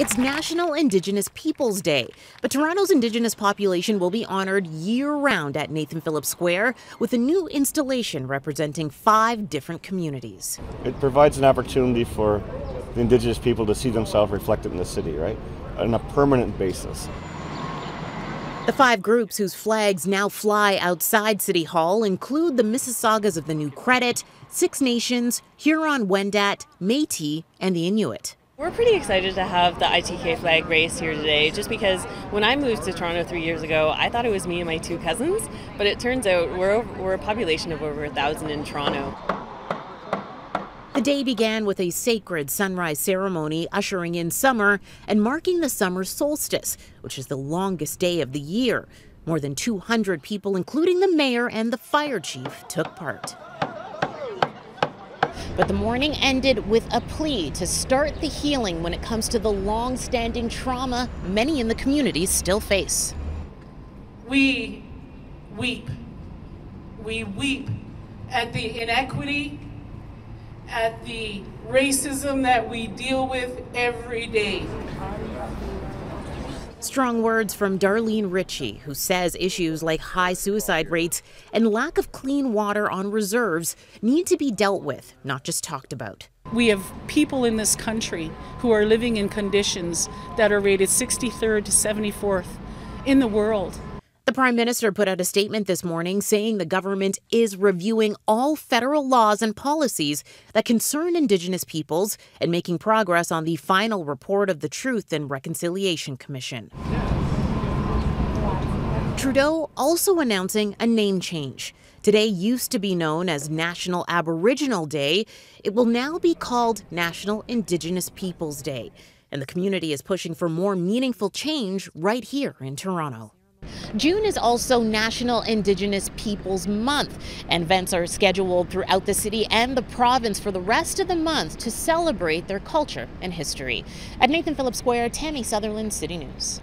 It's National Indigenous Peoples Day, but Toronto's Indigenous population will be honored year-round at Nathan Phillips Square with a new installation representing 5 different communities. It provides an opportunity for the Indigenous people to see themselves reflected in the city, right, on a permanent basis. The 5 groups whose flags now fly outside City Hall include the Mississaugas of the New Credit, Six Nations, Huron-Wendat, Métis, and the Inuit. We're pretty excited to have the ITK flag race here today, just because when I moved to Toronto 3 years ago, I thought it was me and my 2 cousins, but it turns out we're a population of over 1,000 in Toronto. The day began with a sacred sunrise ceremony ushering in summer and marking the summer solstice, which is the longest day of the year. More than 200 people, including the mayor and the fire chief, took part. But the morning ended with a plea to start the healing when it comes to the long-standing trauma many in the community still face. We weep. We weep at the inequity, at the racism that we deal with every day. Strong words from Darlene Ritchie, who says issues like high suicide rates and lack of clean water on reserves need to be dealt with, not just talked about. We have people in this country who are living in conditions that are rated 63rd to 74th in the world. The Prime Minister put out a statement this morning saying the government is reviewing all federal laws and policies that concern Indigenous peoples and making progress on the final report of the Truth and Reconciliation Commission. Trudeau also announcing a name change. Today used to be known as National Aboriginal Day. It will now be called National Indigenous Peoples Day. And the community is pushing for more meaningful change right here in Toronto. June is also National Indigenous Peoples Month, and events are scheduled throughout the city and the province for the rest of the month to celebrate their culture and history. At Nathan Phillips Square, Tammy Sutherland, City News.